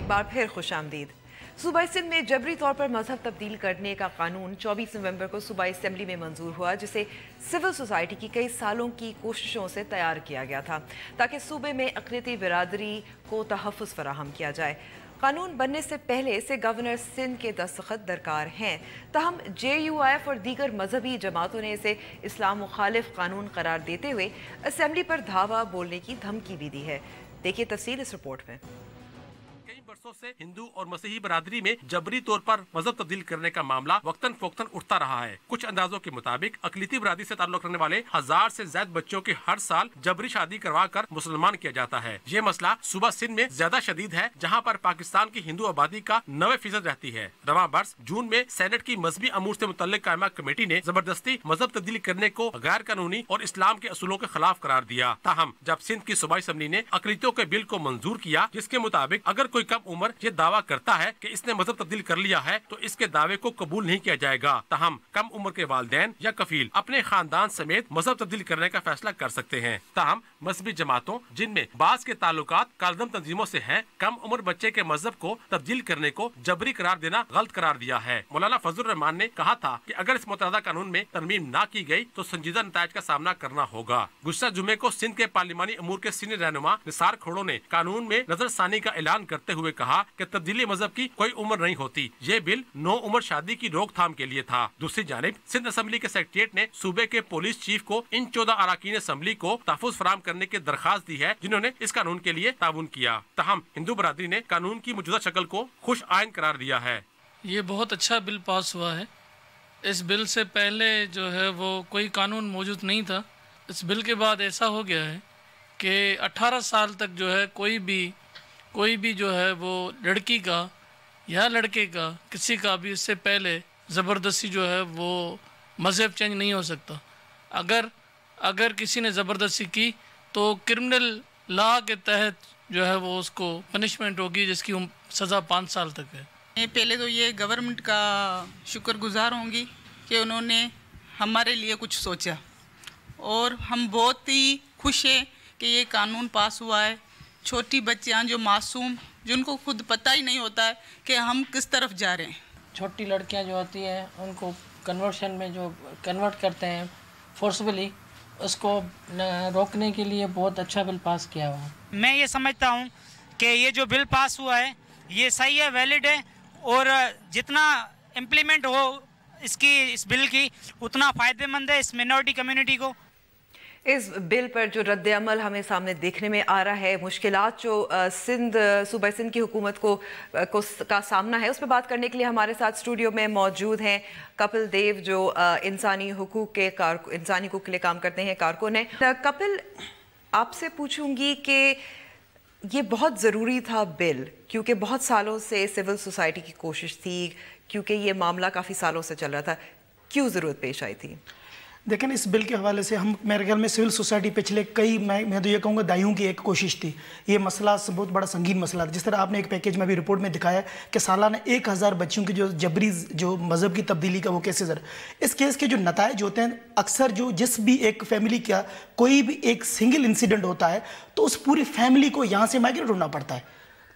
बार फिर खुशामदीद। सूबाई सिंध में जबरी तौर पर मजहब तब्दील करने का कानून 24 नवंबर को सूबाई असम्बली में मंजूर हुआ, जिसे सिविल सोसाइटी की कई सालों की कोशिशों से तैयार किया गया था ताकि सूबे में अक़लियती बिरादरी को तहफ़्फ़ुज़ फराहम किया जाए। कानून बनने से पहले इसे गवर्नर सिंध के दस्तखत दरकार हैं। ताहम JUIF और दीगर मजहबी जमातों ने इसे इस्लाम मुखालिफ कानून करार देते हुए असम्बली पर धावा बोलने की धमकी भी दी है। देखिए तफसील इस रिपोर्ट में। कई बरसों से हिंदू और मसीही बरादरी में जबरी तौर पर मजहब तब्दील करने का मामला वक्तन फोक्तन उठता रहा है। कुछ अंदाजों के मुताबिक अक़लियती बरादरी से ताल्लुक रखने वाले 1000 से ज्यादा बच्चों की हर साल जबरी शादी करवा कर मुसलमान किया जाता है। ये मसला सूबा सिंध में ज्यादा शदीद है, जहाँ पर पाकिस्तान की हिंदू आबादी का 90% रहती है। रवां बरस जून में सेनेट की मजहबी अमूर से मुतल्लिक कायमा कमेटी ने जबरदस्ती मजहब तब्दील करने को गैर कानूनी और इस्लाम के असूलों के खिलाफ करार दिया। ताहम जब सिंध की सूबाई असम्बली ने अक़लियतों के बिल को मंजूर किया, जिसके मुताबिक अगर कोई कम उम्र ये दावा करता है कि इसने मजहब तब्दील कर लिया है तो इसके दावे को कबूल नहीं किया जाएगा। ताहम कम उम्र के वालिदैन या कफील अपने खानदान समेत मजहब तब्दील करने का फैसला कर सकते हैं। ताहम मजहबी जमातों, जिनमें बाज के ताल्लुकात कालदम तंजीमों से हैं, कम उम्र बच्चे के मजहब को तब्दील करने को जबरी करार देना गलत करार दिया है। मौलाना फजल रहमान ने कहा था कि अगर इस मुतहदा कानून में तरमीम न की गई तो संजीदा नतायज का सामना करना होगा। गुज़श्ता जुमे को सिंध के पार्लिमानी अमूर के सीनियर रहनुमा निसार खोड़ो ने कानून में नजरसानी का ऐलान करते हुए कहा कि तब्दीली मजहब की कोई उम्र नहीं होती। ये बिल नो उम्र शादी की रोकथाम के लिए था। दूसरी जानिब सिंध असम्बली के सेक्रेटेरिएट ने सूबे के पुलिस चीफ को इन 14 अरकान असम्बली को तहफ़्फ़ुज़ फराहम करने की दरखास्त दी है, जिन्होंने इस कानून के लिए ताउन किया। ताहम हिंदू बरादरी ने कानून की मौजूदा शक्ल को खुश आइन करार दिया है। ये बहुत अच्छा बिल पास हुआ है। इस बिल से पहले जो है वो कोई कानून मौजूद नहीं था। इस बिल के बाद ऐसा हो गया है कि 18 साल तक जो है कोई भी जो है वो लड़की का या लड़के का किसी का भी इससे पहले ज़बरदस्ती जो है वो मज़हब चेंज नहीं हो सकता। अगर किसी ने ज़बरदस्ती की तो क्रिमिनल लॉ के तहत जो है वो उसको पनिशमेंट होगी, जिसकी सज़ा 5 साल तक है। पहले तो ये गवर्नमेंट का शुक्रगुजार होंगी कि उन्होंने हमारे लिए कुछ सोचा, और हम बहुत ही खुश हैं कि ये कानून पास हुआ है। छोटी बच्चियाँ जो मासूम, जिनको खुद पता ही नहीं होता है कि हम किस तरफ जा रहे हैं, छोटी लड़कियां जो होती हैं उनको कन्वर्शन में जो कन्वर्ट करते हैं फोर्सफुली, उसको रोकने के लिए बहुत अच्छा बिल पास किया हुआ है। मैं ये समझता हूँ कि ये जो बिल पास हुआ है ये सही है, वैलिड है, और जितना इम्प्लीमेंट हो इस बिल की उतना फ़ायदेमंद है इस मिनॉरिटी कम्युनिटी को। इस बिल पर जो रद्द-ए-अमल हमें सामने देखने में आ रहा है, मुश्किलात जो सूबा सिंध की हुकूमत का सामना है, उस पर बात करने के लिए हमारे साथ स्टूडियो में मौजूद हैं कपिल देव, जो इंसानी हुकूक के लिए काम करते हैं, कारकुन हैं। कपिल, आपसे पूछूंगी कि ये बहुत ज़रूरी था बिल, क्योंकि बहुत सालों से सिविल सोसाइटी की कोशिश थी, क्योंकि ये मामला काफ़ी सालों से चल रहा था, क्यों ज़रूरत पेश आई थी? देखें, इस बिल के हवाले से हम, मेरे ख्याल में सिविल सोसाइटी पिछले मैं तो ये कहूँगा दाइयों की एक कोशिश थी। ये मसला बहुत बड़ा संगीन मसला था। जिस तरह आपने एक पैकेज में भी रिपोर्ट में दिखाया कि सालाना 1000 बच्चियों की जो जबरी जो मज़हब की तब्दीली का वो केसेस है। इस केस के जो नताइज होते हैं, अक्सर जो जिस भी एक फैमिली का कोई भी एक सिंगल इंसिडेंट होता है तो उस पूरी फैमिली को यहाँ से माइग्रेट होना पड़ता है,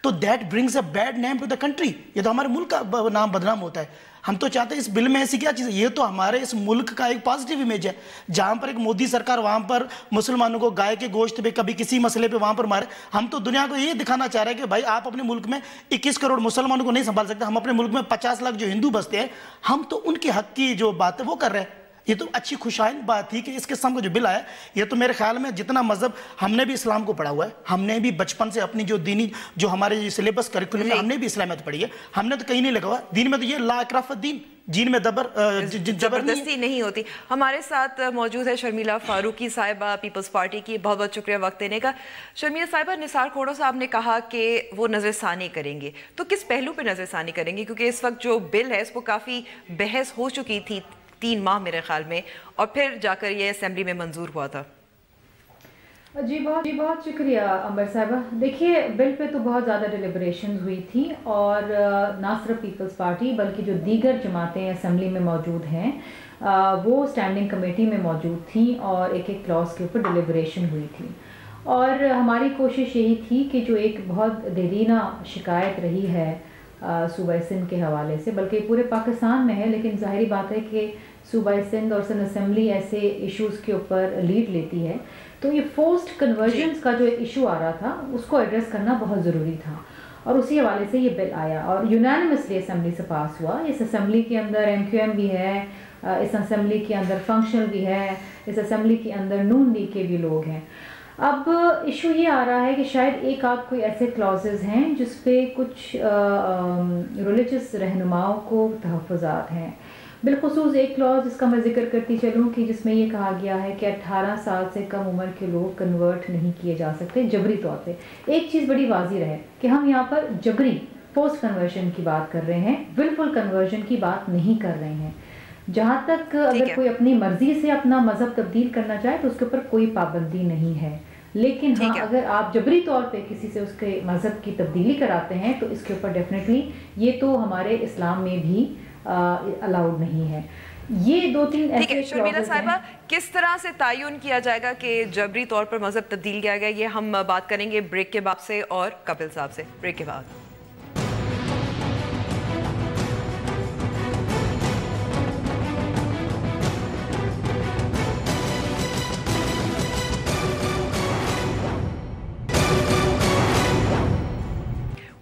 तो that brings a bad name to the country. ये तो हमारे मुल्क का नाम बदनाम होता है। हम तो चाहते हैं इस बिल में ऐसी क्या चीज़ है, ये तो हमारे इस मुल्क का एक पॉजिटिव इमेज है। जहाँ पर एक मोदी सरकार वहाँ पर मुसलमानों को गाय के गोश्त पे, कभी किसी मसले पे वहाँ पर मारे, हम तो दुनिया को ये दिखाना चाह रहे हैं कि भाई आप अपने मुल्क में 21 करोड़ मुसलमानों को नहीं संभाल सकते, हम अपने मुल्क में 50 लाख जो हिंदू बसते हैं, हम तो उनके हक की जो बात है वो कर रहे हैं। ये तो अच्छी खुशाइन बात थी कि इस किस्म का जो बिल आया, ये तो मेरे ख्याल में जितना मजहब हमने भी इस्लाम को पढ़ा हुआ है, हमने भी बचपन से अपनी जो दीनी जो हमारे सिलेबस करिकुलम में हमने भी इस्लामियत पढ़ी है, हमने तो कहीं नहीं लगा हुआ दीन में। तो ये ला इकराफत दीन, जीन में जबरदस्ती नहीं होती। हमारे साथ मौजूद है शर्मिला फारूकी साहिबा, पीपल्स पार्टी की। बहुत बहुत शुक्रिया वक्त देने का। शर्मिला साहिबा, निसार खोड़ो साहब ने कहा कि वो नज़रसानी करेंगे, तो किस पहलू पे नज़रसानी करेंगे? क्योंकि इस वक्त जो बिल है इस पर काफ़ी बहस हो चुकी थी 3 माह मेरे ख्याल में, और फिर जाकर ये असेंबली में मंजूर हुआ था। जी बहुत शुक्रिया अंबर साहिबा। देखिए, बिल पे तो बहुत ज़्यादा डिलिब्रेशन हुई थी, और ना सिर्फ पीपल्स पार्टी बल्कि जो दीगर जमातें असेंबली में मौजूद हैं वो स्टैंडिंग कमेटी में मौजूद थी, और एक एक क्लॉज के ऊपर डिलिब्रेशन हुई थी। और हमारी कोशिश यही थी कि जो एक बहुत देरीना शिकायत रही है सूबा सिंध के हवाले से, बल्कि पूरे पाकिस्तान में है, लेकिन ज़ाहिरी बात है कि सूबा सिंध और सिंध असेंबली ऐसे इश्यूज़ के ऊपर लीड लेती है, तो ये फोर्स्ड कन्वर्जन्स का जो इशू आ रहा था उसको एड्रेस करना बहुत ज़रूरी था, और उसी हवाले से ये बिल आया और यूनानिमसली असेंबली से पास हुआ। इस असेंबली के अंदर MQM भी है, इस असेंबली के अंदर फंक्शनल भी है, इस असेंबली के अंदर नून लीग के भी लोग हैं। अब इशू ये आ रहा है कि शायद एक आध कोई ऐसे क्लॉजेज हैं जिस पे कुछ रिलीजियस रहनुमाओं को तहफ़्फ़ुज़ात हैं। बिलखुसूस एक क्लॉज जिसका मैं जिक्र करती चलूँ कि जिसमें ये कहा गया है कि 18 साल से कम उम्र के लोग कन्वर्ट नहीं किए जा सकते जबरी तौर पे। एक चीज़ बड़ी वाज़ी रहे कि हम यहाँ पर जबरी फोर्स कन्वर्जन की बात कर रहे हैं, विलफुल कन्वर्जन की बात नहीं कर रहे हैं। जहाँ तक अगर कोई अपनी मर्जी से अपना मज़हब तब्दील करना चाहे तो उसके ऊपर कोई पाबंदी नहीं है, लेकिन हाँ अगर आप जबरी तौर पे किसी से उसके मज़हब की तब्दीली कराते हैं तो इसके ऊपर डेफिनेटली ये तो हमारे इस्लाम में भी अलाउड नहीं है। ये 2-3 ऐसे शर्मिला साहिबा, किस तरह से तयन किया जाएगा कि जबरी तौर पर मज़हब तब्दील किया गया, ये हम बात करेंगे ब्रेक के बाद से और कपिल साहब से ब्रेक के बाद।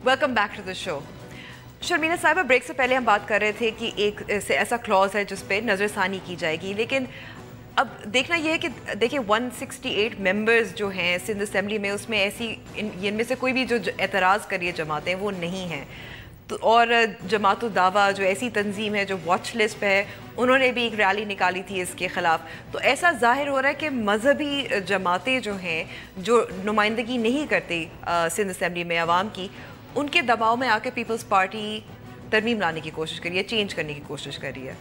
Welcome back to the show. Sharmila साहिबा, ब्रेक से पहले हम बात कर रहे थे कि एक ऐसा क्लॉज है जिस पे नज़रसानी की जाएगी, लेकिन अब देखना यह है कि देखिए 168 मेंबर्स जो हैं सिंध असेंबली में, उसमें ऐसी इनमें से कोई भी जो एतराज़ करिए जमातें वो नहीं हैं, तो और जमात दावा जो ऐसी तंजीम है जो वॉच लिस्ट पे है, उन्होंने भी एक रैली निकाली थी इसके ख़िलाफ़। तो ऐसा जाहिर हो रहा है कि मजहबी जमातें जो हैं जो नुमाइंदगी नहीं करती सिंध असेंबली में आवाम की, उनके दबाव में आके पीपल्स पार्टी तरमीम लाने की कोशिश करी है, चेंज करने की कोशिश करी है।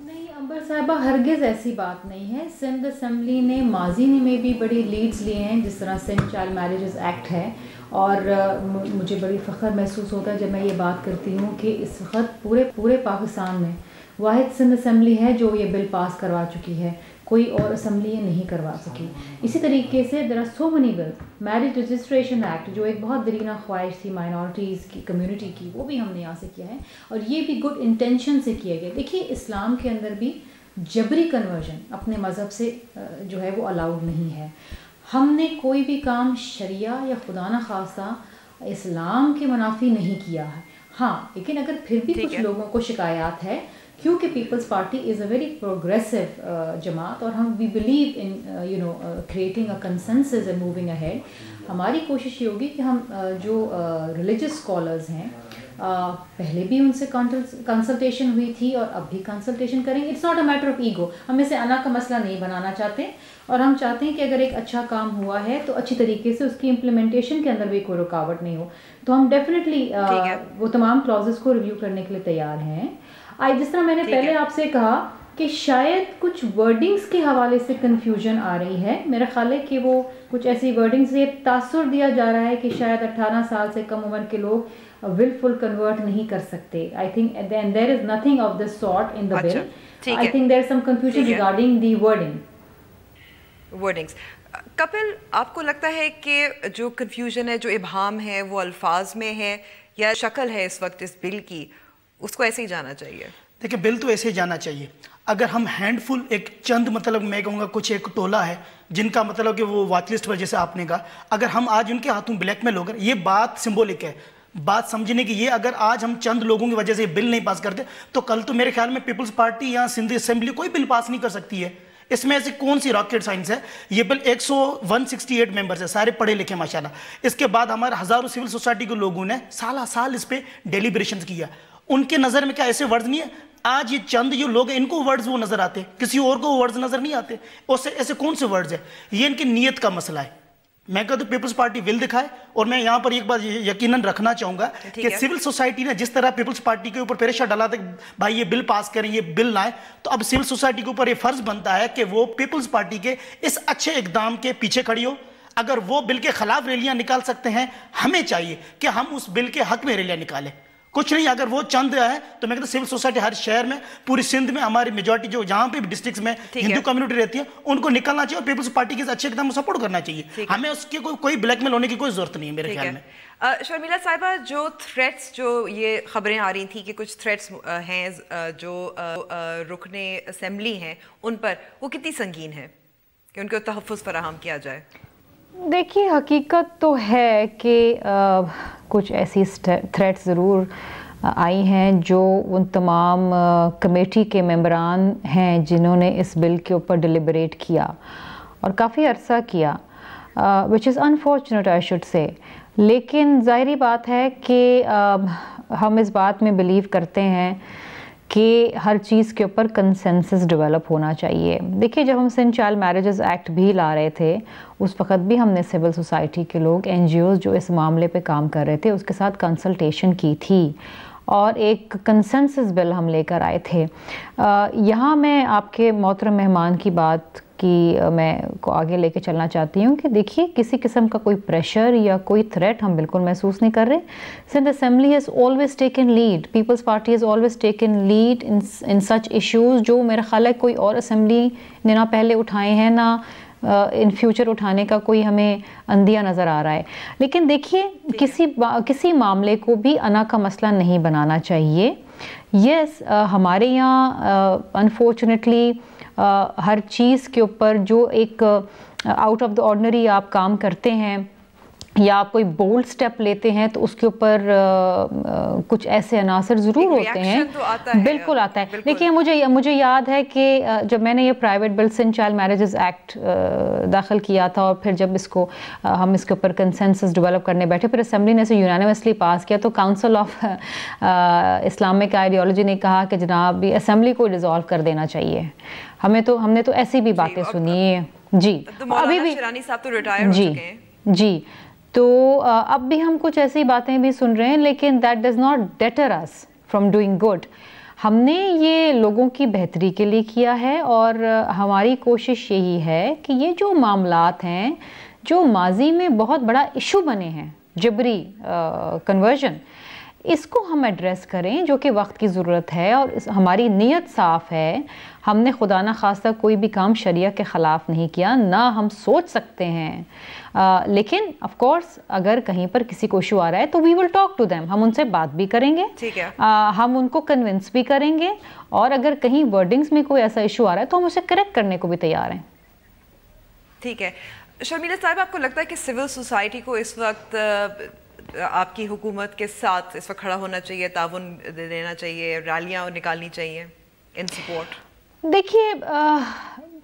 नहीं अंबर साहिबा, हरगिज़ ऐसी बात नहीं है। सिंध असेंबली ने माजी में भी बड़ी लीड्स लिए हैं, जिस तरह सिंध चाइल्ड मैरिजेस एक्ट है, और मुझे बड़ी फ़ख्र महसूस होता है जब मैं ये बात करती हूँ कि इस वक्त पूरे पाकिस्तान में वाहिद सिंध असेंबली है जो ये बिल पास करवा चुकी है, कोई और असेंबली ये नहीं करवा सकी। इसी तरीके से there are so many bills, marriage registration act जो एक बहुत दरीना ख्वाहिश थी माइनॉरिटीज़ की कम्युनिटी की, वो भी हमने यहाँ से किया है, और ये भी गुड इंटेंशन से किया गया। देखिए इस्लाम के अंदर भी जबरी कन्वर्जन अपने मज़हब से जो है वो अलाउड नहीं है। हमने कोई भी काम शरिया या खुदा न खास्ता इस्लाम के मुनाफी नहीं किया है। हाँ, लेकिन अगर फिर भी कुछ लोगों को शिकायत है, क्योंकि people's party is a very progressive जमात और हम we believe in creating a consensus and moving ahead, हमारी कोशिश ये होगी कि हम जो रिलीजियस स्कॉलर्स हैं, पहले भी उनसे कंसल्टेशन हुई थी और अब भी कंसल्टेशन करेंगे। It's not a matter of ego, हम इसे अना का मसला नहीं बनाना चाहते, और हम चाहते हैं कि अगर एक अच्छा काम हुआ है तो अच्छी तरीके से उसकी इम्प्लीमेंटेशन के अंदर भी कोई रुकावट नहीं हो। तो हम डेफिनेटली वो तमाम क्लॉजेस को रिव्यू करने के लिए तैयार हैं। जिस तरह मैंने पहले आपसे कहा कि शायद कुछ वर्डिंग्स के हवाले से कन्फ्यूजन आ रही है, मेरा ख्याल है कि वो कुछ ऐसी वर्डिंग्स ये तासुर दिया जा रहा है कि शायद 18 साल से कम उम्र के लोग विलफुल कन्वर्ट नहीं कर सकते। I think there is nothing of this sort in the bill. I think there is some confusion regarding the wordings. Kapil, आपको लगता है कि जो कन्फ्यूजन है, जो इबहाम है, वो अल्फाज में है या शक्ल है इस वक्त इस बिल की, उसको ऐसे ही जाना चाहिए? देखिए, बिल तो ऐसे ही जाना चाहिए। अगर हम हैंडफुल एक चंद, मतलब मैं कहूँगा कुछ एक टोला है जिनका मतलब कि वो वॉच लिस्ट पर जैसे आपने कहा, अगर हम आज उनके हाथों ब्लैकमेल होकर, ये बात सिंबॉलिक है, बात समझने की, ये अगर आज हम चंद लोगों की वजह से बिल नहीं पास करते तो कल तो मेरे ख्याल में पीपल्स पार्टी या सिंध असेंबली कोई बिल पास नहीं कर सकती है। इसमें ऐसी कौन सी रॉकेट साइंस है? ये बिल 168 मेंबर्स है, सारे पढ़े लिखे माशाल्लाह। इसके बाद हमारे हज़ारों सिविल सोसाइटी के लोगों ने साल इस पर डेलीब्रेशन किया। उनके नज़र में क्या ऐसे वर्ड्स नहीं है? आज ये चंद जो लोग हैं इनको वर्ड्स वो नज़र आते हैं, किसी और को वर्ड्स नज़र नहीं आते। उससे ऐसे कौन से वर्ड्स है? ये इनकी नीयत का मसला है। मैं कहता हूँ पीपल्स पार्टी विल दिखाए, और मैं यहाँ पर एक बात यकीनन रखना चाहूँगा कि सिविल सोसाइटी ने जिस तरह पीपल्स पार्टी के ऊपर प्रेशर डाला था भाई ये बिल पास करें, ये बिल लाएं, तो अब सिविल सोसाइटी के ऊपर ये फ़र्ज़ बनता है कि वो पीपल्स पार्टी के इस अच्छे इकदाम के पीछे खड़ी हो। अगर वो बिल के ख़िलाफ़ रैलियाँ निकाल सकते हैं, हमें चाहिए कि हम उस बिल के हक़ में रैलियाँ निकालें। कुछ नहीं, अगर वो चंद है तो मैं कहता सिविल सोसाइटी हर शहर में, पूरी सिंध में हमारी मेजॉरिटी जो जहाँ पे भी डिस्ट्रिक्ट में हिंदू कम्युनिटी रहती है उनको निकलना चाहिए और पीपल्स पार्टी के अच्छे एकदम सपोर्ट करना चाहिए। हमें उसके कोई ब्लैकमेल होने की कोई जरूरत नहीं है मेरे ख्याल में। शर्मिला साहिबा, जो थ्रेट्स, जो ये खबरें आ रही थी कि कुछ थ्रेट्स हैं जो रुकने असेंबली हैं उन पर, वो कितनी संगीन है कि उनको तहफ़्फ़ुज़ फराहम किया जाए? देखिए, हकीकत तो है कि कुछ ऐसी थ्रेट्स ज़रूर आई हैं जो उन तमाम कमेटी के मेंबरान हैं जिन्होंने इस बिल के ऊपर डिलिबरेट किया और काफ़ी अरसा किया, which is unfortunate I should say. लेकिन ज़ाहिरी बात है कि हम इस बात में बिलीव करते हैं कि हर चीज़ के ऊपर कंसेंसस डेवलप होना चाहिए। देखिए, जब हम सिंध चाइल्ड मैरिजेस एक्ट भी ला रहे थे उस वक़्त भी हमने सिविल सोसाइटी के लोग, NGOs जो इस मामले पे काम कर रहे थे उसके साथ कंसल्टेशन की थी और एक कंसेंसस बिल हम लेकर आए थे। यहाँ मैं आपके मोहतरम मेहमान की बात कि मैं को आगे लेके चलना चाहती हूँ कि देखिए, किसी किस्म का कोई प्रेशर या कोई थ्रेट हम बिल्कुल महसूस नहीं कर रहे। Sindh Assembly has always taken lead, People's Party has always taken lead in such issues जो मेरा ख्याल है कोई और असेंबली ने ना पहले उठाए हैं ना इन फ्यूचर उठाने का कोई हमें अंदिया नज़र आ रहा है। लेकिन देखिए, किसी मामले को भी अना का मसला नहीं बनाना चाहिए। यस, हमारे यहाँ अनफॉर्चुनेटली हर चीज़ के ऊपर जो एक आउट ऑफ द ऑर्डिनरी आप काम करते हैं या आप कोई बोल्ड स्टेप लेते हैं तो उसके ऊपर कुछ ऐसे अनासर ज़रूर होते हैं, तो आता है, बिल्कुल आता है। देखिए, मुझे याद है कि जब मैंने ये private bill Sindh child marriages act दाखिल किया था और फिर जब इसको हम इसके ऊपर कंसेंसस डेवलप करने बैठे, फिर असेंबली ने इसे यूनानिमसली पास किया तो काउंसिल ऑफ इस्लामिक आइडियोलॉजी ने कहा कि जनाब ये असेंबली को डिज़ोल्व कर देना चाहिए। हमने तो ऐसी भी बातें सुनी है जी। अभी भी शिरानी साहब तो रिटायर हो चुके हैं जी, तो अब भी हम कुछ ऐसी बातें भी सुन रहे हैं, लेकिन that does not debtor us from doing good. हमने ये लोगों की बेहतरी के लिए किया है और हमारी कोशिश यही है कि ये जो मामलात हैं जो माजी में बहुत बड़ा इशू बने हैं, जबरी कन्वर्जन, इसको हम एड्रेस करें, जो कि वक्त की ज़रूरत है और हमारी नीयत साफ़ है। हमने खुदा ना खास्ता कोई भी काम शरिया के ख़िलाफ़ नहीं किया, ना हम सोच सकते हैं। लेकिन ऑफ कोर्स अगर कहीं पर किसी को इशू आ रहा है तो we will talk to them, हम उनसे बात भी करेंगे, ठीक है, हम उनको कन्विंस भी करेंगे और अगर कहीं वर्डिंग्स में कोई ऐसा इशू आ रहा है तो हम उसे करेक्ट करने को भी तैयार हैं। ठीक है। शर्मिला साहब, आपको लगता है कि सिविल सोसाइटी को इस वक्त आपकी हुकूमत के साथ इस वक्त खड़ा होना चाहिए, ताउन देना चाहिए, रैलियाँ निकालनी चाहिए इन सपोर्ट? देखिए,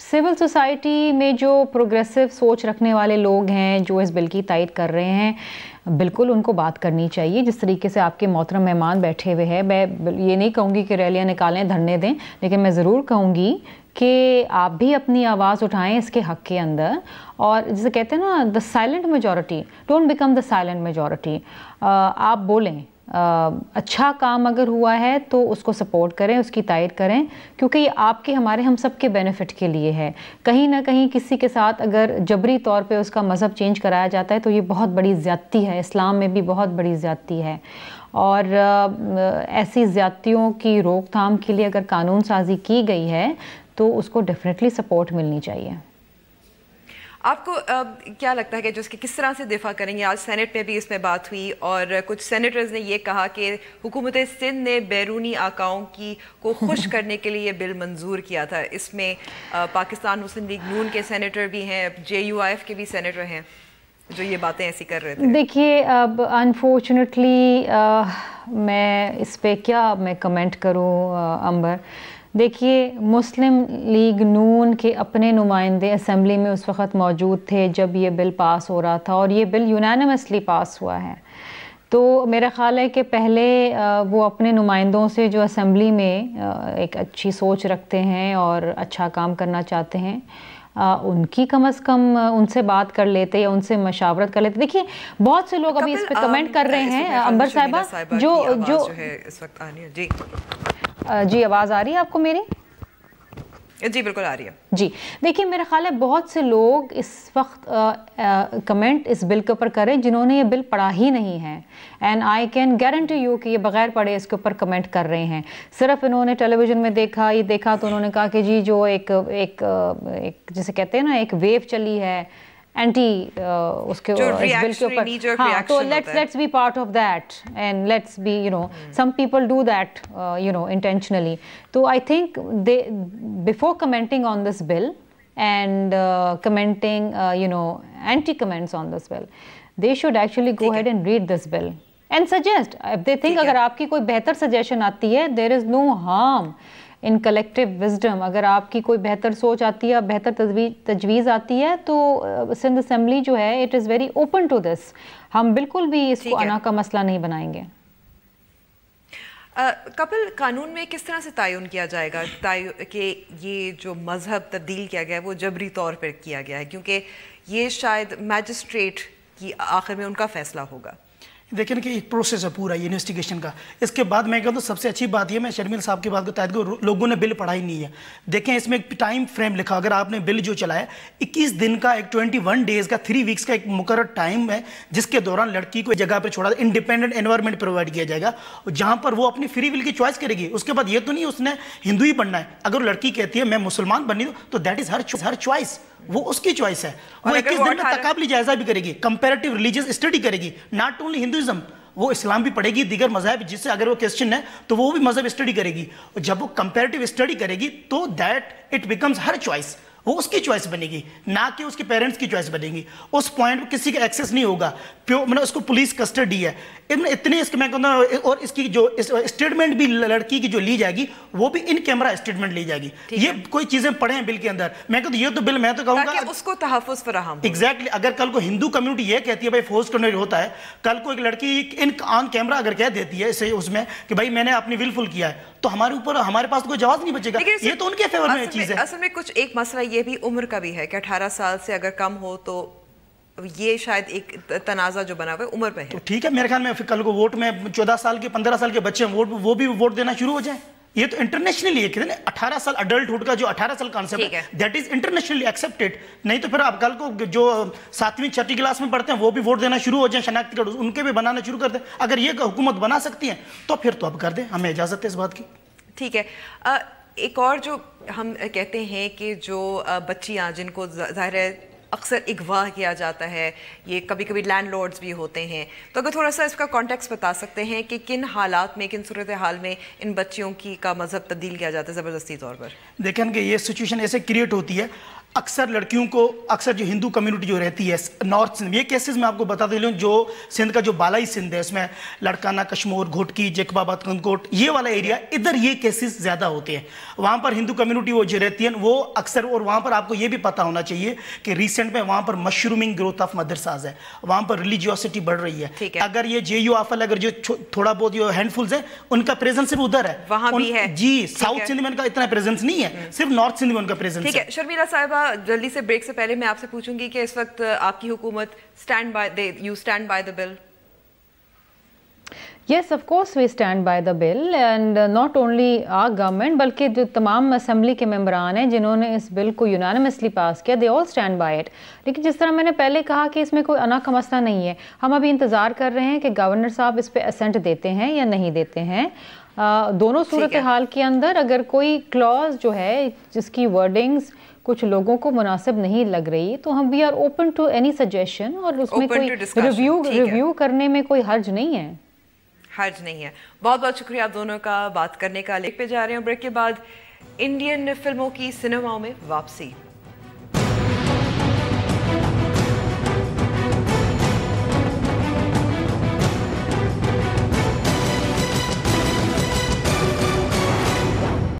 सिविल सोसाइटी में जो प्रोग्रेसिव सोच रखने वाले लोग हैं जो इस बिल की तायद कर रहे हैं, बिल्कुल उनको बात करनी चाहिए। जिस तरीके से आपके मोहतरम मेहमान बैठे हुए हैं, मैं ये नहीं कहूँगी कि रैलियाँ निकालें, धरने दें, लेकिन मैं ज़रूर कहूँगी कि आप भी अपनी आवाज़ उठाएं इसके हक़ के अंदर। और जैसे कहते हैं ना, the silent majority don't become the silent majority. आप बोलें, अच्छा काम अगर हुआ है तो उसको सपोर्ट करें, उसकी तायद करें, क्योंकि ये आपके हमारे हम सब के बेनिफिट के लिए है। कहीं ना कहीं किसी के साथ अगर जबरी तौर पे उसका मज़हब चेंज कराया जाता है तो ये बहुत बड़ी ज़्यादती है, इस्लाम में भी बहुत बड़ी ज़्यादती है। और ऐसी ज़्यादतियों की रोकथाम के लिए अगर कानून साजी की गई है तो उसको डेफिनेटली सपोर्ट मिलनी चाहिए। आपको क्या लगता है कि जो इसके किस तरह से दिफा करेंगे? आज सेनेट में भी इस पर बात हुई और कुछ सेनेटर्स ने ये कहा कि हुकूमत सिंध ने बैरूनी आकाओं को खुश करने के लिए बिल मंजूर किया था। इसमें पाकिस्तान मुस्लिम लीग नून के सेनेटर भी हैं, JUIF के भी सेनेटर हैं जो ये बातें ऐसी कर रहे थे। देखिए, अब अनफॉर्चुनेटली मैं इस पर क्या मैं कमेंट करूँ अंबर। देखिए, मुस्लिम लीग नून के अपने नुमाइंदे असेंबली में उस वक़्त मौजूद थे जब ये बिल पास हो रहा था और ये बिल यूनानिमसली पास हुआ है। तो मेरा ख़्याल है कि पहले वो अपने नुमाइंदों से जो असेंबली में एक अच्छी सोच रखते हैं और अच्छा काम करना चाहते हैं, उनकी कम से कम उनसे बात कर लेते या उनसे मशावरत कर लेते। देखिए, बहुत से लोग अभी इस पे कमेंट कर रहे हैं, अंबर साहिबा, जो इस वक्त आनी है जी। जी, आवाज़ आ रही है आपको मेरी? जी बिल्कुल आ रही है जी। देखिए मेरा ख्याल है बहुत से लोग इस वक्त कमेंट इस बिल के ऊपर करें जिन्होंने ये बिल पढ़ा ही नहीं है, and I can guarantee you कि ये बगैर पढ़े इसके ऊपर कमेंट कर रहे हैं। सिर्फ इन्होंने टेलीविज़न में देखा तो उन्होंने कहा कि जी जो एक जिसे कहते हैं ना एक वेव चली है एंटी उसके इस बिल के ऊपर, हाँ, तो let's be part of that and let's be some people do that intentionally. तो I think they before commenting on this bill and commenting anti comments on this bill, they should actually go ahead and read this bill and suggest if they think अगर आपकी कोई बेहतर suggestion आती है, there is no harm in collective wisdom। अगर आपकी कोई बेहतर सोच आती है, बेहतर तजवीज़ आती है, तो सिंध असेंबली जो है it is very open to this. हम बिल्कुल भी इसको अना का मसला नहीं बनाएंगे। कपिल, कानून में किस तरह से तयन किया जाएगा कि ये जो मजहब तब्दील किया गया है वो जबरी तौर पर किया गया है, क्योंकि ये शायद मैजिस्ट्रेट की आखिर में उनका फैसला होगा? देखिए ना कि एक प्रोसेस है पूरा इन्वेस्टिगेशन का। इसके बाद मैं कहता हूँ सबसे अच्छी बात ये, मैं शर्मिल साहब की बात को तहत को लोगों ने बिल पढ़ा ही नहीं है। देखें इसमें एक टाइम फ्रेम लिखा, अगर आपने बिल जो चलाया 21 दिन का, एक 21 डेज का, 3 वीक्स का एक मुकर्रर टाइम है जिसके दौरान लड़की को जगह पर छोड़ा, इंडिपेंडेंट एनवायरमेंट प्रोवाइड किया जाएगा जहाँ पर वो अपनी फ्री विल की चॉइस करेगी। उसके बाद ये तो नहीं उसने हिंदू ही बनना है। अगर लड़की कहती है मैं मुसलमान बननी हूँ तो दैट इज हर चॉइस, वो उसकी चॉइस है। वो 21 दिन में तकाबली जायजा भी करेगी, कंपैरेटिव रिलीजियस स्टडी करेगी, नॉट ओनली हिंदुइज्म, वो इस्लाम भी पढ़ेगी, दीगर मज़हब जिससे अगर वो क्वेश्चन है तो वो भी मज़हब स्टडी करेगी। और जब वो कंपैरेटिव स्टडी करेगी तो that it becomes her choice, वो उसकी चॉइस बनेगी, ना कि उसके पेरेंट्स की चॉइस बनेगी। उस पॉइंट पर किसी का एक्सेस नहीं होगा, मतलब उसको पुलिस कस्टडी है इतने। इसके मैं कहता हूँ, और इसकी जो स्टेटमेंट भी लड़की की जो ली जाएगी वो भी इन कैमरा स्टेटमेंट ली जाएगी। ये कोई चीजें पढ़े हैं बिल के अंदर। मैं कहता हूँ ये तो बिल मैं तो कहूँगा उसको तहफ़्फ़ुज़ फराहम। एग्जैक्टली, अगर कल को हिंदू कम्युनिटी ये कहती है भाई फोर्स करने होता है, कल को एक लड़की इन ऑन कैमरा अगर कह देती है इसे उसमें कि भाई मैंने अपनी विलफुल किया है, तो हमारे पास तो कोई जवाब नहीं बचेगा। ये तो उनके फेवर में चीज है। असल में कुछ एक मसला ये भी उम्र का भी है कि 18 साल से अगर कम हो तो ये शायद एक तनाज़ा जो बना हुआ है उम्र पे है। तो ठीक है, मेरे ख्याल में फिर कल को वोट में 14 साल के 15 साल के बच्चे वो भी वोट देना शुरू हो जाए। ये तो इंटरनेशनली है, 18 साल अडल्टहुड का जो 18 साल कॉन्सेप्ट है दैट इज इंटरनेशनली एक्सेप्टेड। नहीं तो फिर आप कल को जो 7वीं 6वीं क्लास में पढ़ते हैं वो भी वोट देना शुरू हो जाए, शनाख्ती कार्ड उनके भी बनाना शुरू कर दें। अगर ये हुकूमत बना सकती है तो फिर तो अब कर दें, हमें इजाजत है इस बात की। ठीक है, एक और जो हम कहते हैं कि जो बच्चियां जिनको ज़ाहिर है अक्सर अगवा किया जाता है, ये कभी कभी लैंडलॉर्ड्स भी होते हैं, तो अगर थोड़ा सा इसका कॉन्टेक्स्ट बता सकते हैं कि किन हालात में, किन सूरत हाल में इन बच्चियों का मजहब तब्दील किया जाता है ज़बरदस्ती तौर पर? देखें कि ये सिचुएशन ऐसे क्रिएट होती है, अक्सर लड़कियों को, अक्सर जो हिंदू कम्युनिटी जो रहती है नॉर्थ सिंध, ये केसेस मैं आपको बता दे लूँ, जो सिंध का जो बालाई सिंध है इसमें लड़काना, कश्मीर, घोटकी, जेकबाबाद, कंदकोट, ये वाला एरिया, इधर ये केसेस ज़्यादा होते हैं। वहाँ पर हिंदू कम्युनिटी वो जो रहती है वो अक्सर, और वहाँ पर आपको ये भी पता होना चाहिए कि रिसेंट में वहाँ पर मशरूमिंग ग्रोथ ऑफ मदरसाज है, वहाँ पर रिलीजियोसिटी बढ़ रही है। अगर ये JU आफल अगर जो थोड़ा बहुत जो हैंडफुल्स है उनका प्रेजेंस सिर्फ उधर है, वहाँ भी है जी। साउथ सिंध में उनका इतना प्रेजेंस नहीं है, सिर्फ नॉर्थ सिंध में उनका प्रेजेंस है। ठीक है शर्मिला साहिबा, जल्दी से ब्रेक से पहले मैं आपसे पूछूंगी कि इस वक्त आपकी हुकूमत stand by the bill? Yes, of course we stand by the bill, and not only our government बल्कि जो तमाम असेंबली के मेंबरान हैं जिन्होंने इस बिल को यूनानिमसली पास किया, they all stand by it। लेकिन जिस तरह मैंने पहले कहा कि इसमें कोई अना का मसला नहीं है, हम अभी इंतज़ार कर रहे हैं कि गवर्नर साहब इस पे असेंट देते हैं या नहीं देते हैं। दोनों सूरत हाल के अंदर अगर कोई क्लॉज जो है जिसकी वर्डिंग्स कुछ लोगों को मुनासिब नहीं लग रही तो हम we are open to any suggestion, और उसमें कोई रिव्यू करने में कोई हर्ज नहीं है। हर्ज नहीं है। बहुत बहुत शुक्रिया आप दोनों का बात करने का। लेक पे जा रहे हैं ब्रेक के बाद। इंडियन फिल्मों की सिनेमाओं में वापसी।